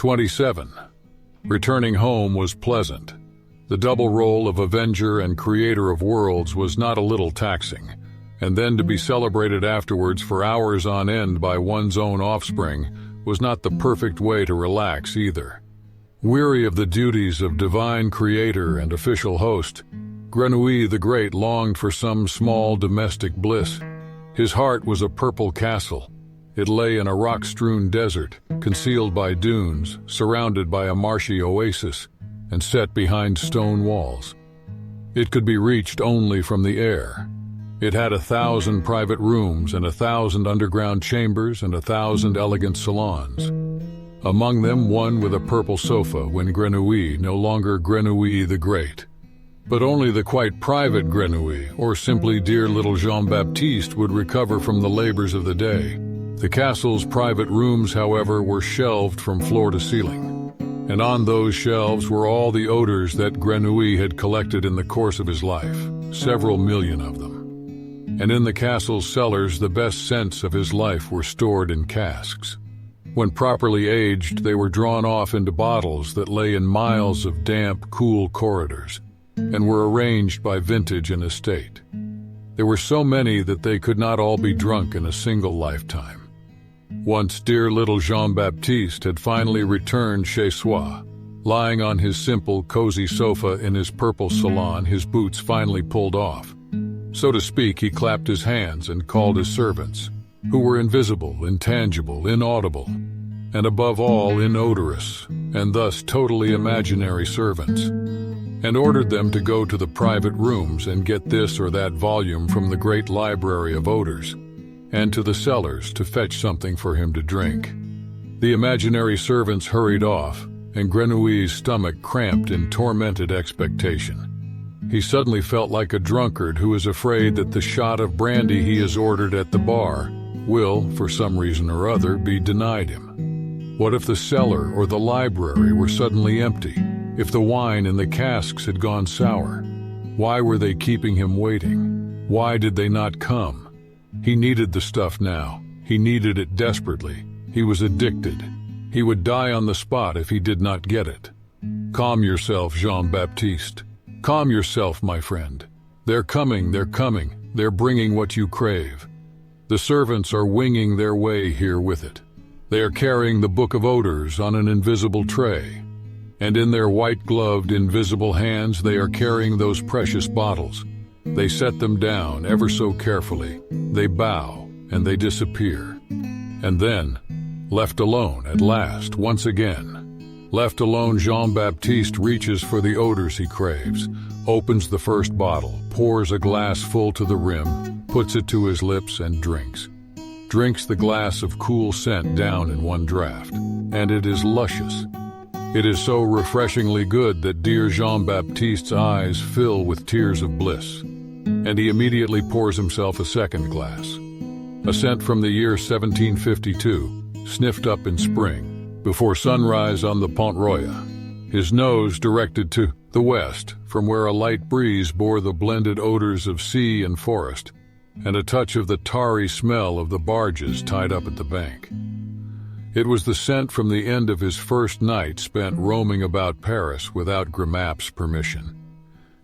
27. Returning home was pleasant. The double role of avenger and creator of worlds was not a little taxing, and then to be celebrated afterwards for hours on end by one's own offspring was not the perfect way to relax either. Weary of the duties of divine creator and official host, Grenouille the Great longed for some small domestic bliss. His heart was a purple castle. It lay in a rock-strewn desert, concealed by dunes, surrounded by a marshy oasis, and set behind stone walls. It could be reached only from the air. It had 1,000 private rooms and 1,000 underground chambers and 1,000 elegant salons. Among them one with a purple sofa when Grenouille, no longer Grenouille the Great, but only the quite private Grenouille, or simply dear little Jean-Baptiste, would recover from the labors of the day. The castle's private rooms, however, were shelved from floor to ceiling, and on those shelves were all the odors that Grenouille had collected in the course of his life, several million of them. And in the castle's cellars, the best scents of his life were stored in casks. When properly aged, they were drawn off into bottles that lay in miles of damp, cool corridors, and were arranged by vintage and estate. There were so many that they could not all be drunk in a single lifetime. Once dear little Jean-Baptiste had finally returned chez soi. Lying on his simple, cozy sofa in his purple salon, his boots finally pulled off. So to speak, he clapped his hands and called his servants, who were invisible, intangible, inaudible, and above all inodorous, and thus totally imaginary servants, and ordered them to go to the private rooms and get this or that volume from the great library of odors, and to the cellars to fetch something for him to drink. The imaginary servants hurried off, and Grenouille's stomach cramped in tormented expectation. He suddenly felt like a drunkard who is afraid that the shot of brandy he has ordered at the bar will, for some reason or other, be denied him. What if the cellar or the library were suddenly empty? If the wine in the casks had gone sour? Why were they keeping him waiting? Why did they not come? He needed the stuff now. He needed it desperately. He was addicted. He would die on the spot if he did not get it. Calm yourself, Jean-Baptiste. Calm yourself, my friend. They're coming, they're coming. They're bringing what you crave. The servants are winging their way here with it. They are carrying the book of odors on an invisible tray. And in their white-gloved, invisible hands they are carrying those precious bottles. They set them down ever so carefully. They bow, and they disappear. And then, left alone at last, once again, left alone, Jean-Baptiste reaches for the odors he craves, opens the first bottle, pours a glass full to the rim, puts it to his lips and drinks. Drinks the glass of cool scent down in one draught, and it is luscious. It is so refreshingly good that dear Jean-Baptiste's eyes fill with tears of bliss, and he immediately pours himself a second glass. A scent from the year 1752, sniffed up in spring, before sunrise on the Pont Royal, his nose directed to the west, from where a light breeze bore the blended odors of sea and forest, and a touch of the tarry smell of the barges tied up at the bank. It was the scent from the end of his first night spent roaming about Paris without Grimap's permission.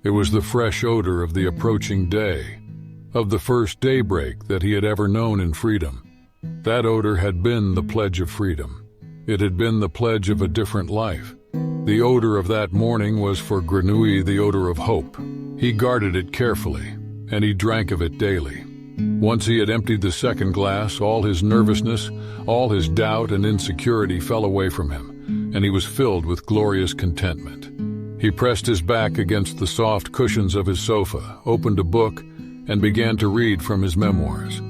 It was the fresh odor of the approaching day, of the first daybreak that he had ever known in freedom. That odor had been the pledge of freedom. It had been the pledge of a different life. The odor of that morning was for Grenouille the odor of hope. He guarded it carefully, and he drank of it daily. Once he had emptied the second glass, all his nervousness, all his doubt and insecurity fell away from him, and he was filled with glorious contentment. He pressed his back against the soft cushions of his sofa, opened a book, and began to read from his memoirs.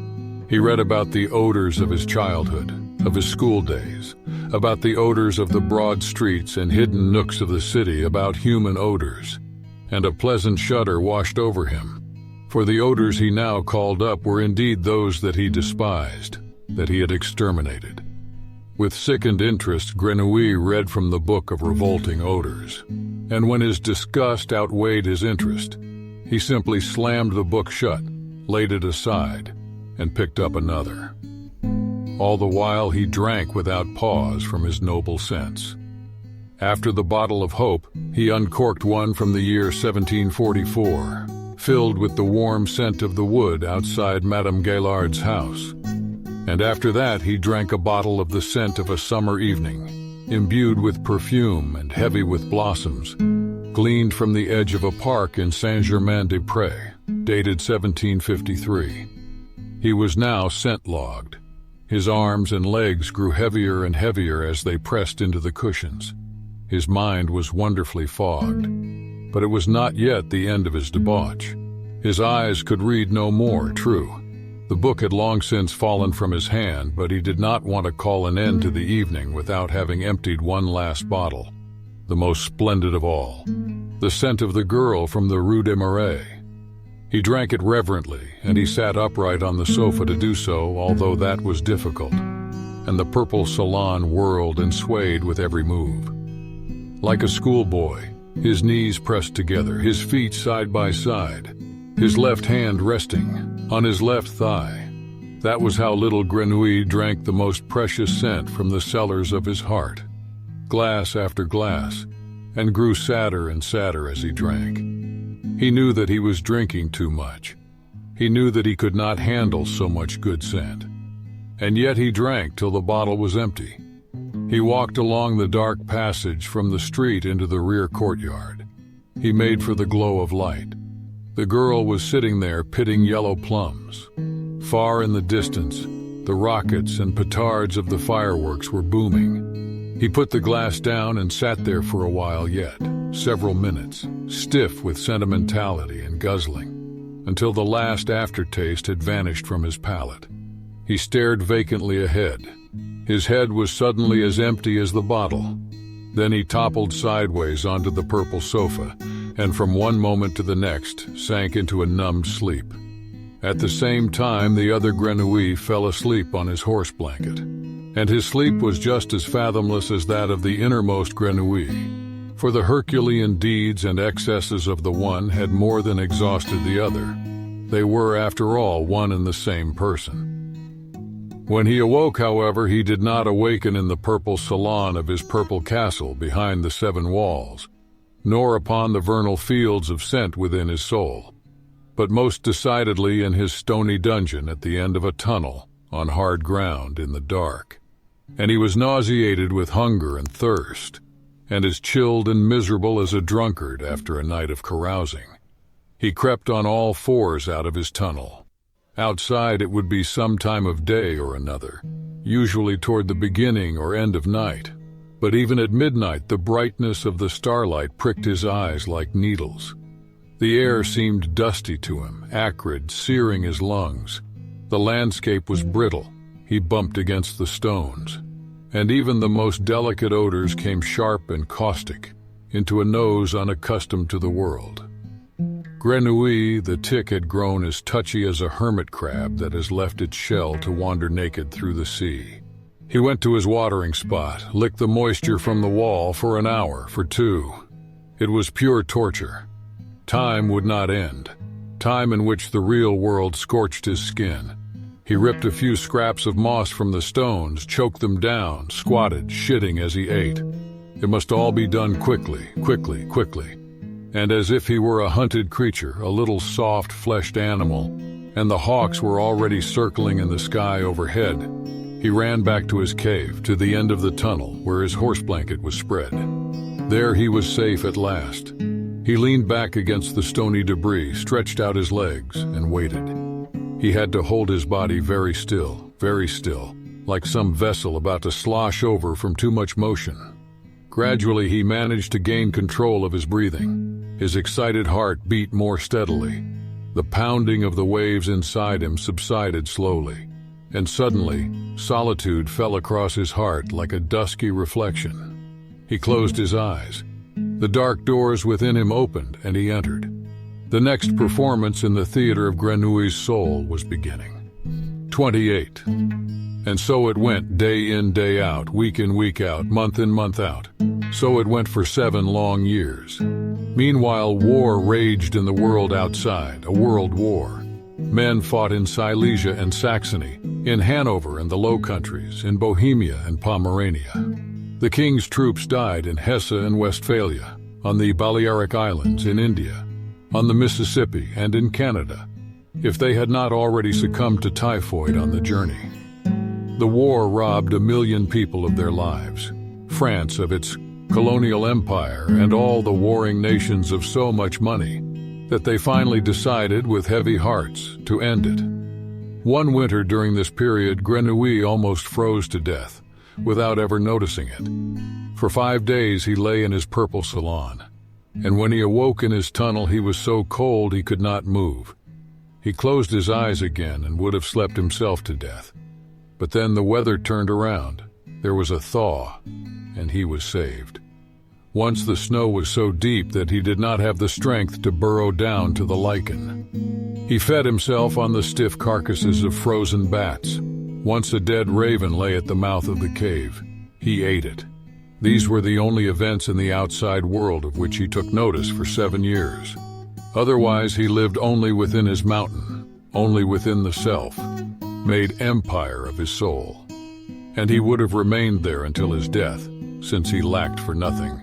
He read about the odors of his childhood, of his school days, about the odors of the broad streets and hidden nooks of the city, about human odors, and a pleasant shudder washed over him. For the odors he now called up were indeed those that he despised, that he had exterminated. With sickened interest, Grenouille read from the book of revolting odors, and when his disgust outweighed his interest, he simply slammed the book shut, laid it aside, and picked up another. All the while he drank without pause from his noble sense. After the bottle of hope, he uncorked one from the year 1744, filled with the warm scent of the wood outside Madame Gaillard's house. And after that he drank a bottle of the scent of a summer evening, imbued with perfume and heavy with blossoms, gleaned from the edge of a park in Saint-Germain-des-Prés, dated 1753. He was now scent-logged. His arms and legs grew heavier and heavier as they pressed into the cushions. His mind was wonderfully fogged. But it was not yet the end of his debauch. His eyes could read no more, true. The book had long since fallen from his hand, but he did not want to call an end to the evening without having emptied one last bottle, the most splendid of all, the scent of the girl from the Rue des Marais. He drank it reverently, and he sat upright on the sofa to do so, although that was difficult, and the purple salon whirled and swayed with every move. Like a schoolboy, his knees pressed together, his feet side by side, his left hand resting on his left thigh. That was how little Grenouille drank the most precious scent from the cellars of his heart, glass after glass, and grew sadder and sadder as he drank. He knew that he was drinking too much. He knew that he could not handle so much good scent. And yet he drank till the bottle was empty. He walked along the dark passage from the street into the rear courtyard. He made for the glow of light. The girl was sitting there pitting yellow plums. Far in the distance, the rockets and petards of the fireworks were booming. He put the glass down and sat there for a while yet, several minutes, stiff with sentimentality and guzzling, until the last aftertaste had vanished from his palate. He stared vacantly ahead. His head was suddenly as empty as the bottle. Then he toppled sideways onto the purple sofa, and from one moment to the next sank into a numbed sleep. At the same time, the other Grenouille fell asleep on his horse blanket, and his sleep was just as fathomless as that of the innermost Grenouille, for the Herculean deeds and excesses of the one had more than exhausted the other. They were, after all, one and the same person. When he awoke, however, he did not awaken in the purple salon of his purple castle behind the seven walls, nor upon the vernal fields of scent within his soul, but most decidedly in his stony dungeon at the end of a tunnel on hard ground in the dark. And he was nauseated with hunger and thirst, and as chilled and miserable as a drunkard after a night of carousing. He crept on all fours out of his tunnel. Outside it would be some time of day or another, usually toward the beginning or end of night. But even at midnight the brightness of the starlight pricked his eyes like needles. The air seemed dusty to him, acrid, searing his lungs. The landscape was brittle. He bumped against the stones. And even the most delicate odors came sharp and caustic into a nose unaccustomed to the world. Grenouille, the tick, had grown as touchy as a hermit crab that has left its shell to wander naked through the sea. He went to his watering spot, licked the moisture from the wall for an hour, for two. It was pure torture. Time would not end, time in which the real world scorched his skin. He ripped a few scraps of moss from the stones, choked them down, squatted, shitting as he ate. It must all be done quickly, quickly, quickly. And as if he were a hunted creature, a little soft, fleshed animal, and the hawks were already circling in the sky overhead, he ran back to his cave, to the end of the tunnel, where his horse blanket was spread. There he was safe at last. He leaned back against the stony debris, stretched out his legs, and waited. He had to hold his body very still, like some vessel about to slosh over from too much motion. Gradually he managed to gain control of his breathing. His excited heart beat more steadily. The pounding of the waves inside him subsided slowly, and suddenly solitude fell across his heart like a dusky reflection. He closed his eyes. The dark doors within him opened, and he entered. The next performance in the theater of Grenouille's soul was beginning. 28. And so it went, day in, day out, week in, week out, month in, month out. So it went for 7 long years. Meanwhile, war raged in the world outside, a world war. Men fought in Silesia and Saxony, in Hanover and the Low Countries, in Bohemia and Pomerania. The king's troops died in Hesse and Westphalia, on the Balearic Islands, in India, on the Mississippi, and in Canada, if they had not already succumbed to typhoid on the journey. The war robbed 1 million people of their lives, France of its colonial empire, and all the warring nations of so much money that they finally decided with heavy hearts to end it. One winter during this period, Grenouille almost froze to death without ever noticing it. For 5 days he lay in his purple salon, and when he awoke in his tunnel he was so cold he could not move. He closed his eyes again and would have slept himself to death. But then the weather turned around. There was a thaw, and he was saved. Once the snow was so deep that he did not have the strength to burrow down to the lichen. He fed himself on the stiff carcasses of frozen bats. Once a dead raven lay at the mouth of the cave. He ate it. These were the only events in the outside world of which he took notice for 7 years. Otherwise, he lived only within his mountain, only within the self, made empire of his soul. And he would have remained there until his death, since he lacked for nothing,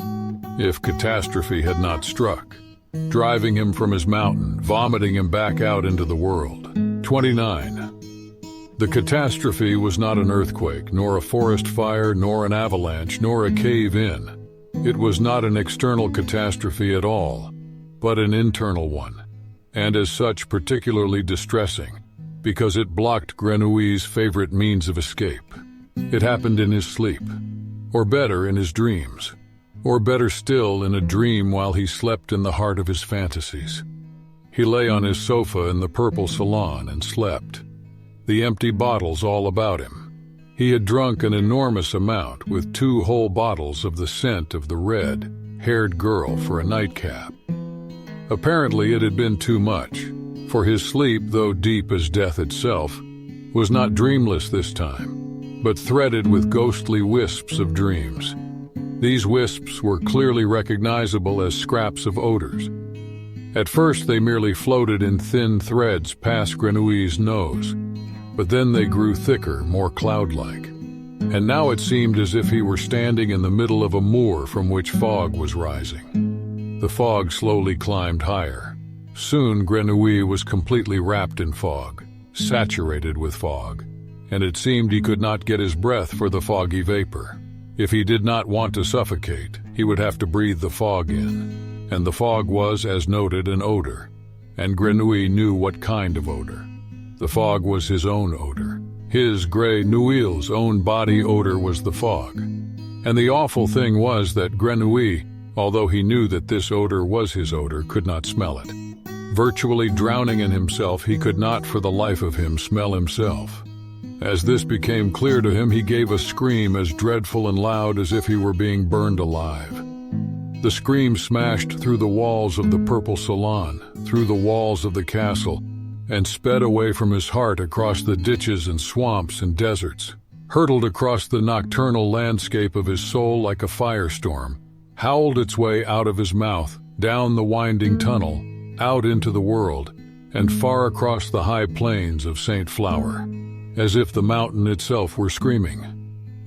if catastrophe had not struck, driving him from his mountain, vomiting him back out into the world. 29. The catastrophe was not an earthquake, nor a forest fire, nor an avalanche, nor a cave-in. It was not an external catastrophe at all, but an internal one, and as such particularly distressing, because it blocked Grenouille's favorite means of escape. It happened in his sleep, or better, in his dreams, or better still, in a dream while he slept in the heart of his fantasies. He lay on his sofa in the purple salon and slept, the empty bottles all about him. He had drunk an enormous amount, with 2 whole bottles of the scent of the red-haired girl for a nightcap. Apparently it had been too much, for his sleep, though deep as death itself, was not dreamless this time, but threaded with ghostly wisps of dreams. These wisps were clearly recognizable as scraps of odors. At first they merely floated in thin threads past Grenouille's nose, but then they grew thicker, more cloud-like. And now it seemed as if he were standing in the middle of a moor from which fog was rising. The fog slowly climbed higher. Soon Grenouille was completely wrapped in fog, saturated with fog, and it seemed he could not get his breath for the foggy vapor. If he did not want to suffocate, he would have to breathe the fog in. And the fog was, as noted, an odor. And Grenouille knew what kind of odor. The fog was his own odor. His Grenouille's own body odor was the fog. And the awful thing was that Grenouille, although he knew that this odor was his odor, could not smell it. Virtually drowning in himself, he could not for the life of him smell himself. As this became clear to him, he gave a scream as dreadful and loud as if he were being burned alive. The scream smashed through the walls of the purple salon, through the walls of the castle, and sped away from his heart across the ditches and swamps and deserts, hurtled across the nocturnal landscape of his soul like a firestorm, howled its way out of his mouth, down the winding tunnel, out into the world, and far across the high plains of St. Flower, as if the mountain itself were screaming.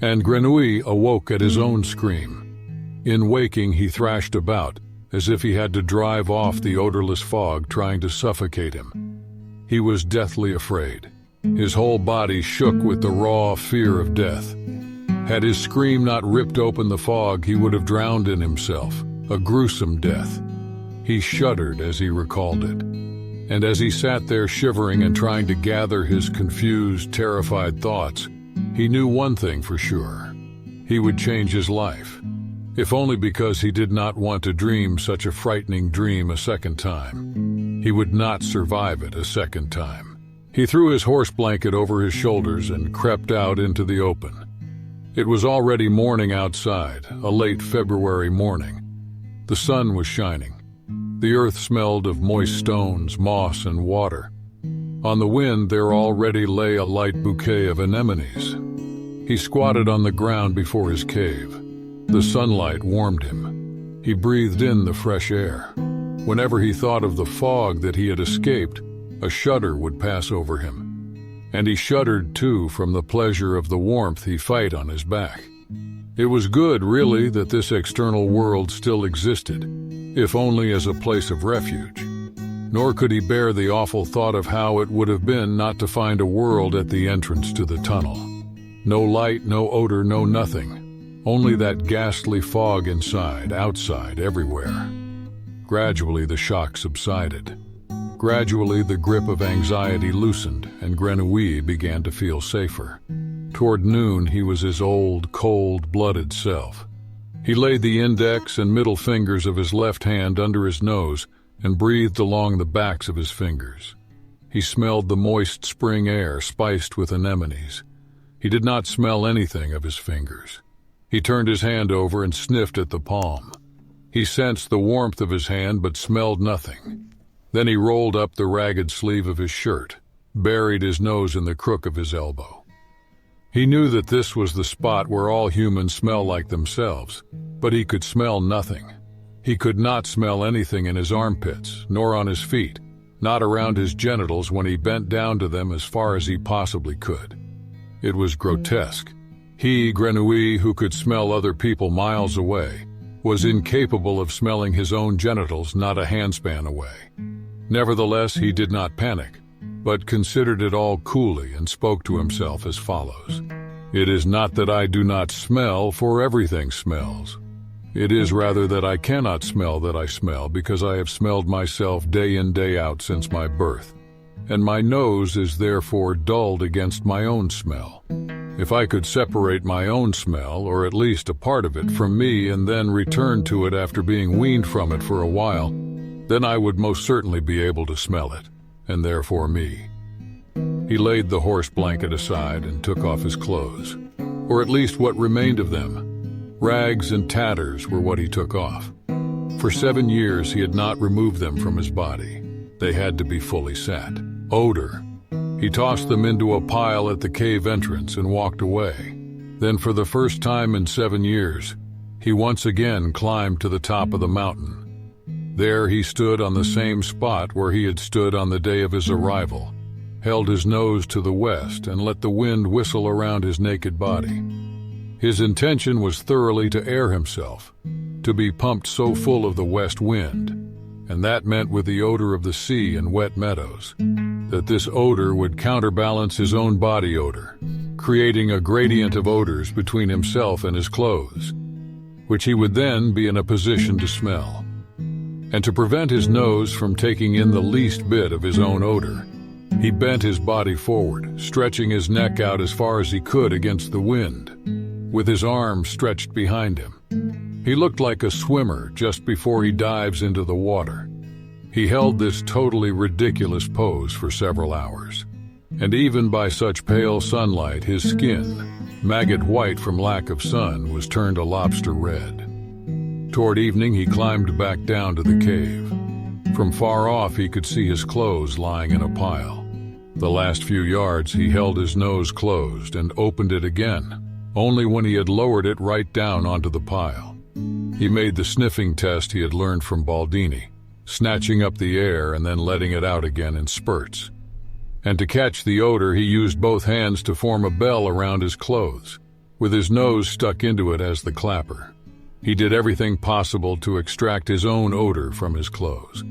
And Grenouille awoke at his own scream. In waking, he thrashed about, as if he had to drive off the odorless fog trying to suffocate him. He was deathly afraid. His whole body shook with the raw fear of death. Had his scream not ripped open the fog, he would have drowned in himself, a gruesome death. He shuddered as he recalled it. And as he sat there shivering and trying to gather his confused, terrified thoughts, he knew one thing for sure. He would change his life, if only because he did not want to dream such a frightening dream a second time. He would not survive it a second time. He threw his horse blanket over his shoulders and crept out into the open. It was already morning outside, a late February morning. The sun was shining. The earth smelled of moist stones, moss, and water. On the wind there already lay a light bouquet of anemones. He squatted on the ground before his cave. The sunlight warmed him. He breathed in the fresh air. Whenever he thought of the fog that he had escaped, a shudder would pass over him. and he shuddered too from the pleasure of the warmth he felt on his back. It was good, really, that this external world still existed, if only as a place of refuge. Nor could he bear the awful thought of how it would have been not to find a world at the entrance to the tunnel. No light, no odor, no nothing. Only that ghastly fog inside, outside, everywhere. Gradually the shock subsided. Gradually the grip of anxiety loosened, and Grenouille began to feel safer. Toward noon he was his old, cold-blooded self. He laid the index and middle fingers of his left hand under his nose and breathed along the backs of his fingers. He smelled the moist spring air spiced with anemones. He did not smell anything of his fingers. He turned his hand over and sniffed at the palm. He sensed the warmth of his hand but smelled nothing. Then he rolled up the ragged sleeve of his shirt, buried his nose in the crook of his elbow. He knew that this was the spot where all humans smell like themselves, but he could smell nothing. He could not smell anything in his armpits, nor on his feet, not around his genitals when he bent down to them as far as he possibly could. It was grotesque. He, Grenouille, who could smell other people miles away, was incapable of smelling his own genitals not a handspan away. Nevertheless, he did not panic, but considered it all coolly and spoke to himself as follows. It is not that I do not smell, for everything smells. It is rather that I cannot smell that I smell, because I have smelled myself day in day out since my birth, and my nose is therefore dulled against my own smell. If I could separate my own smell, or at least a part of it, from me and then return to it after being weaned from it for a while, then I would most certainly be able to smell it, and therefore me. He laid the horse blanket aside and took off his clothes, or at least what remained of them. Rags and tatters were what he took off. For 7 years he had not removed them from his body. They had to be fully set. Odor. He tossed them into a pile at the cave entrance and walked away. Then for the first time in 7 years, he once again climbed to the top of the mountain. There he stood on the same spot where he had stood on the day of his arrival, held his nose to the west and let the wind whistle around his naked body. His intention was thoroughly to air himself, to be pumped so full of the west wind, and that meant with the odor of the sea and wet meadows, that this odor would counterbalance his own body odor, creating a gradient of odors between himself and his clothes, which he would then be in a position to smell. And to prevent his nose from taking in the least bit of his own odor, he bent his body forward, stretching his neck out as far as he could against the wind, with his arms stretched behind him. He looked like a swimmer just before he dives into the water. He held this totally ridiculous pose for several hours, and even by such pale sunlight his skin, maggot white from lack of sun, was turned a lobster red. Toward evening he climbed back down to the cave. From far off he could see his clothes lying in a pile. The last few yards he held his nose closed and opened it again, only when he had lowered it right down onto the pile. He made the sniffing test he had learned from Baldini, snatching up the air and then letting it out again in spurts. And to catch the odor he used both hands to form a bell around his clothes, with his nose stuck into it as the clapper. He did everything possible to extract his own odor from his clothes,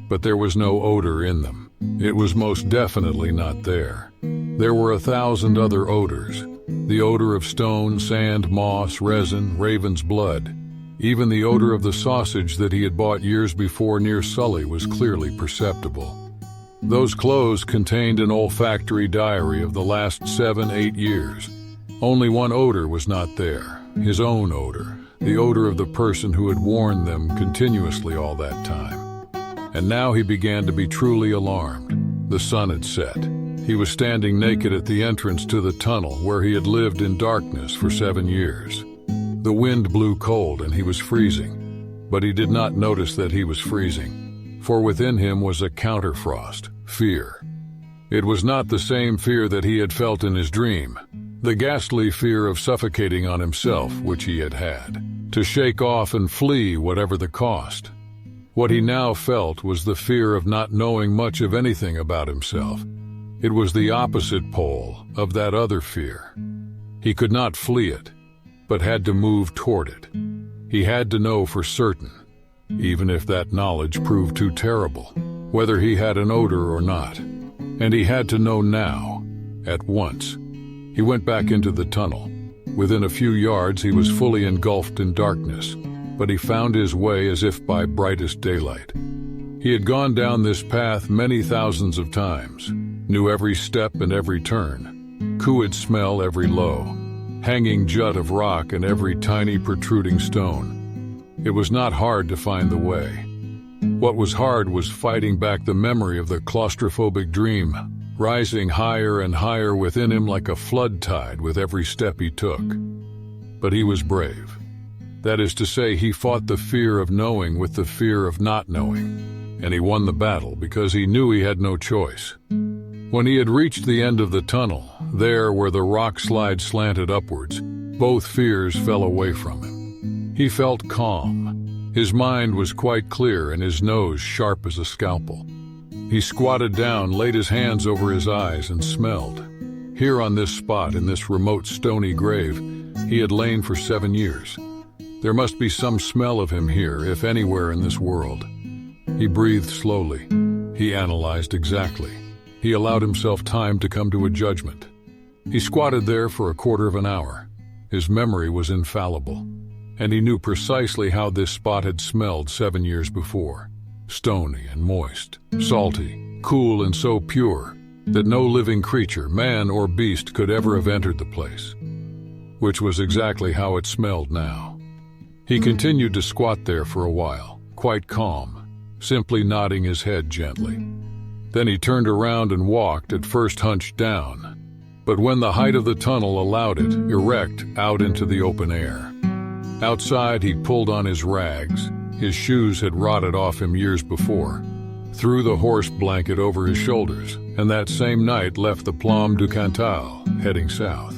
but there was no odor in them. It was most definitely not there. There were 1,000 other odors. The odor of stone, sand, moss, resin, raven's blood. Even the odor of the sausage that he had bought years before near Sully was clearly perceptible. Those clothes contained an olfactory diary of the last 7-8 years. Only one odor was not there, his own odor, the odor of the person who had worn them continuously all that time. And now he began to be truly alarmed. The sun had set. He was standing naked at the entrance to the tunnel where he had lived in darkness for 7 years. The wind blew cold and he was freezing, but he did not notice that he was freezing, for within him was a counterfrost, fear. It was not the same fear that he had felt in his dream, the ghastly fear of suffocating on himself which he had had, to shake off and flee whatever the cost. What he now felt was the fear of not knowing much of anything about himself. It was the opposite pole of that other fear. He could not flee it, but had to move toward it. He had to know for certain, even if that knowledge proved too terrible, whether he had an odor or not. And he had to know now, at once. He went back into the tunnel. Within a few yards he was fully engulfed in darkness, but he found his way as if by brightest daylight. He had gone down this path many thousands of times, knew every step and every turn, could smell every low, hanging jut of rock and every tiny protruding stone. It was not hard to find the way. What was hard was fighting back the memory of the claustrophobic dream, rising higher and higher within him like a flood tide with every step he took. But he was brave. That is to say, he fought the fear of knowing with the fear of not knowing, and he won the battle because he knew he had no choice. When he had reached the end of the tunnel, there where the rock slide slanted upwards, both fears fell away from him. He felt calm. His mind was quite clear and his nose sharp as a scalpel. He squatted down, laid his hands over his eyes, and smelled. Here on this spot, in this remote stony grave, he had lain for 7 years. There must be some smell of him here, if anywhere in this world. He breathed slowly. He analyzed exactly. He allowed himself time to come to a judgment. He squatted there for a quarter of an hour. His memory was infallible, and he knew precisely how this spot had smelled 7 years before. Stony and moist, salty, cool and so pure that no living creature, man or beast, could ever have entered the place. Which was exactly how it smelled now. He continued to squat there for a while, quite calm, simply nodding his head gently. Then he turned around and walked, at first hunched down, but when the height of the tunnel allowed it, erect out into the open air. Outside he pulled on his rags. His shoes had rotted off him years before, threw the horse blanket over his shoulders, and that same night left the Plum du Cantal, heading south.